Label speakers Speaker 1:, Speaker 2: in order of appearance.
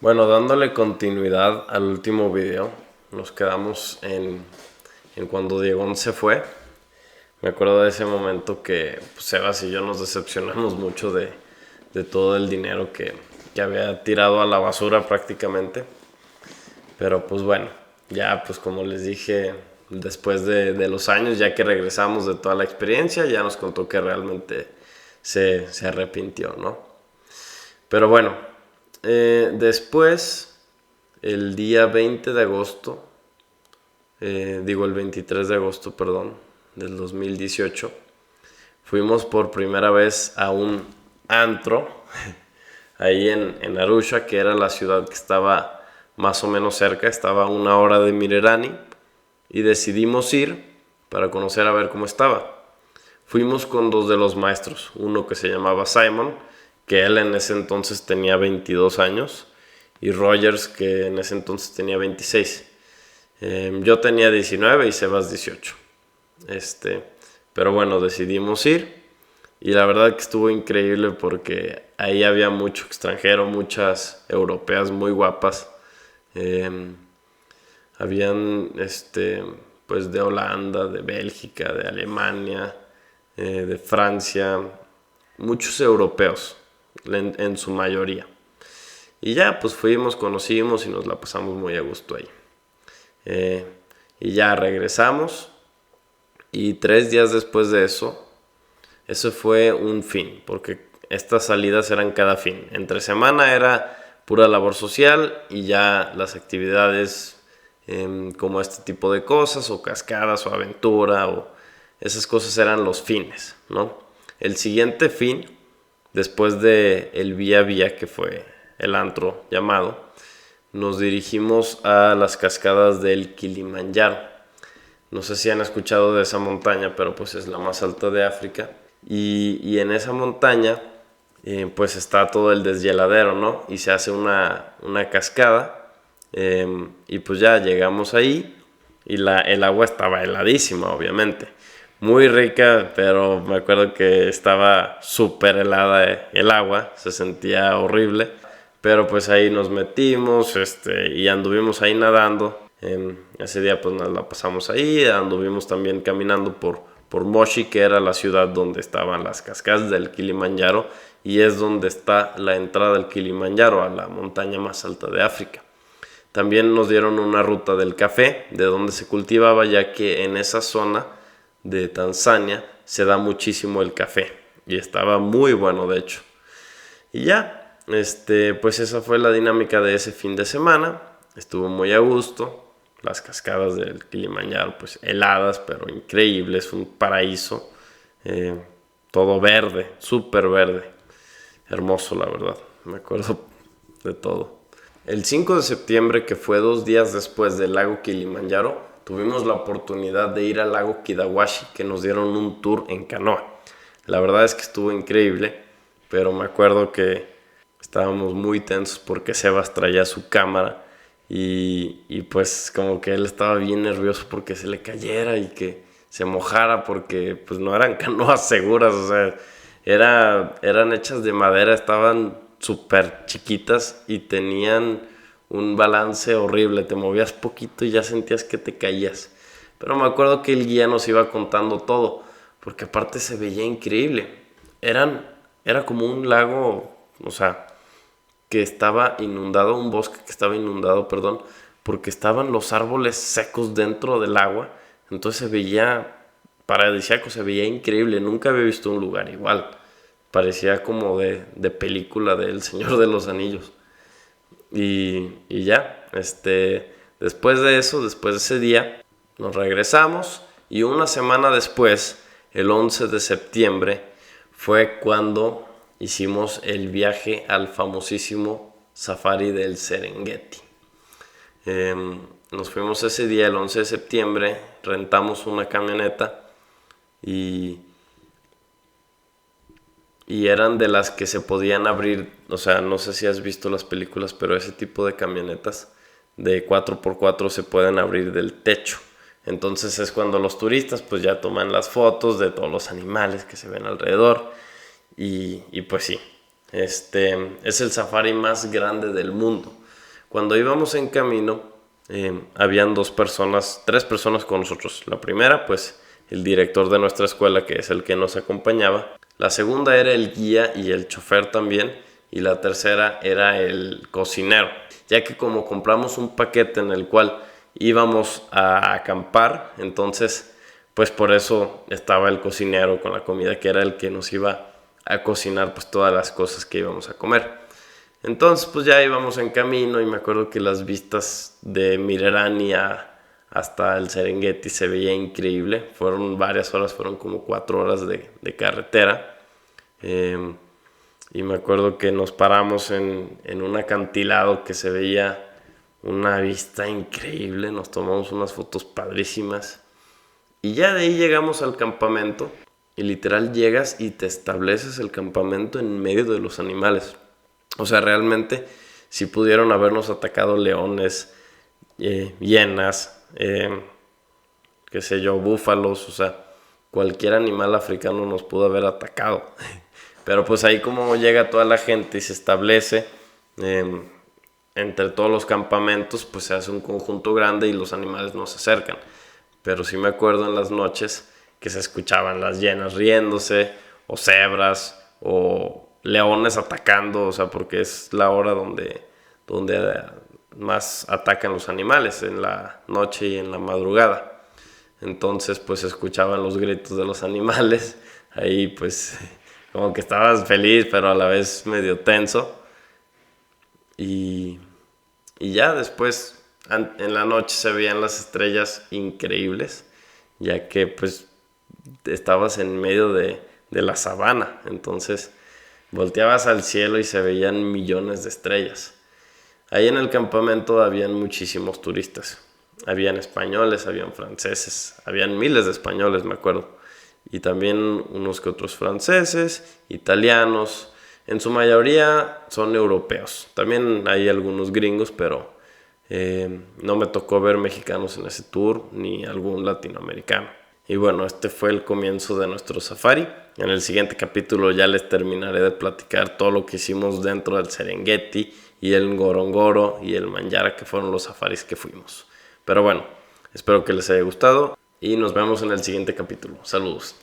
Speaker 1: Bueno, dándole continuidad al último video, nos quedamos en cuando Diego se fue. Me acuerdo de ese momento que pues, Sebas y yo nos decepcionamos mucho de todo el dinero que había tirado a la basura prácticamente. Pero pues bueno, ya pues como les dije, después de los años, ya que regresamos de toda la experiencia, ya nos contó que realmente se arrepintió, ¿no? Pero bueno, después, el día 20 de agosto, el 23 de agosto, perdón, del 2018, fuimos por primera vez a un antro, ahí en Arusha, que era la ciudad que estaba más o menos cerca, estaba a 1 hora de Mirerani, y decidimos ir para conocer a ver cómo estaba. Fuimos con dos de los maestros, uno que se llamaba Simon, que él en ese entonces tenía 22 años, y Rogers, que en ese entonces tenía 26. Yo tenía 19 y Sebas 18. Pero bueno, decidimos ir, y la verdad que estuvo increíble porque ahí había mucho extranjero, muchas europeas muy guapas. Habían pues de Holanda, de Bélgica, de Alemania, de Francia, muchos europeos en su mayoría. Y ya, pues fuimos, conocimos y nos la pasamos muy a gusto ahí. Eh, y ya regresamos, y 3 días después de eso fue un fin, porque estas salidas eran cada fin. Entre semana era pura labor social y ya las actividades como este tipo de cosas, o cascadas, o aventura, o esas cosas eran los fines, ¿no? El siguiente fin, después de el Vía Vía, que fue el antro llamado, nos dirigimos a las cascadas del Kilimanjaro. No sé si han escuchado de esa montaña, pero pues es la más alta de África. Y en esa montaña pues está todo el deshieladero, ¿no? Y se hace una cascada, y pues ya llegamos ahí, y el agua estaba heladísima, obviamente. Muy rica, pero me acuerdo que estaba súper helada el agua, se sentía horrible. Pero pues ahí nos metimos, y anduvimos ahí nadando. Ese día pues nos la pasamos ahí, anduvimos también caminando por Moshi, que era la ciudad donde estaban las cascadas del Kilimanjaro, y es donde está la entrada del Kilimanjaro, a la montaña más alta de África. También nos dieron una ruta del café, de donde se cultivaba, ya que en esa zona de Tanzania se da muchísimo el café, y estaba muy bueno de hecho. Y ya, pues esa fue la dinámica de ese fin de semana. Estuvo muy a gusto. Las cascadas del Kilimanjaro, pues heladas, pero increíbles, un paraíso. Eh, Todo verde, súper verde. Hermoso, la verdad. Me acuerdo de todo. El 5 de septiembre, que fue 2 días después del lago Kilimanjaro, tuvimos la oportunidad de ir al lago Kidawashi, que nos dieron un tour en canoa. La verdad es que estuvo increíble, pero me acuerdo que estábamos muy tensos porque Sebas traía su cámara, y pues como que él estaba bien nervioso porque se le cayera y que se mojara, porque pues no eran canoas seguras, o sea, eran hechas de madera, estaban súper chiquitas y tenían un balance horrible, te movías poquito y ya sentías que te caías. Pero me acuerdo que el guía nos iba contando todo, porque aparte se veía increíble. Era como un lago, o sea, que estaba inundado, un bosque que estaba inundado, perdón, porque estaban los árboles secos dentro del agua. Entonces se veía paradisíaco, se veía increíble. Nunca había visto un lugar igual. Parecía como de película del Señor de los Anillos. Y ya, después de eso, después de ese día, nos regresamos, y una semana después, el 11 de septiembre, fue cuando hicimos el viaje al famosísimo Safari del Serengeti. Nos fuimos ese día, el 11 de septiembre, rentamos una camioneta, y, y eran de las que se podían abrir, o sea, no sé si has visto las películas, pero ese tipo de camionetas de 4x4 se pueden abrir del techo. Entonces es cuando los turistas pues ya toman las fotos de todos los animales que se ven alrededor, y pues sí, es el safari más grande del mundo. Cuando íbamos en camino, habían tres personas con nosotros. La primera, pues, el director de nuestra escuela, que es el que nos acompañaba. La segunda era el guía y el chofer también. Y la tercera era el cocinero, ya que como compramos un paquete en el cual íbamos a acampar, entonces pues por eso estaba el cocinero con la comida, que era el que nos iba a cocinar pues todas las cosas que íbamos a comer. Entonces pues ya íbamos en camino y me acuerdo que las vistas de Mirerani hasta el Serengeti se veía increíble. Fueron varias horas, fueron como 4 horas de carretera. Y me acuerdo que nos paramos en un acantilado que se veía una vista increíble. Nos tomamos unas fotos padrísimas. Y ya de ahí llegamos al campamento. Y literal llegas y te estableces el campamento en medio de los animales. O sea, realmente si pudieron habernos atacado leones, hienas, qué sé yo, búfalos, o sea, cualquier animal africano nos pudo haber atacado. Pero pues ahí como llega toda la gente y se establece entre todos los campamentos, pues se hace un conjunto grande y los animales no se acercan. Pero sí me acuerdo en las noches que se escuchaban las hienas riéndose, o cebras, o leones atacando, o sea, porque es la hora donde más atacan los animales, en la noche y en la madrugada. Entonces pues se escuchaban los gritos de los animales, ahí pues como que estabas feliz pero a la vez medio tenso. Y ya después en la noche se veían las estrellas increíbles, ya que pues estabas en medio de la sabana, entonces volteabas al cielo y se veían millones de estrellas. Ahí en el campamento habían muchísimos turistas. Habían españoles, habían franceses, habían miles de españoles, me acuerdo. Y también unos que otros franceses, italianos. En su mayoría son europeos. También hay algunos gringos, pero no me tocó ver mexicanos en ese tour, ni algún latinoamericano. Y bueno, este fue el comienzo de nuestro safari. En el siguiente capítulo ya les terminaré de platicar todo lo que hicimos dentro del Serengeti y el Ngorongoro y el Manyara, que fueron los safaris que fuimos. Pero bueno, espero que les haya gustado y nos vemos en el siguiente capítulo. Saludos.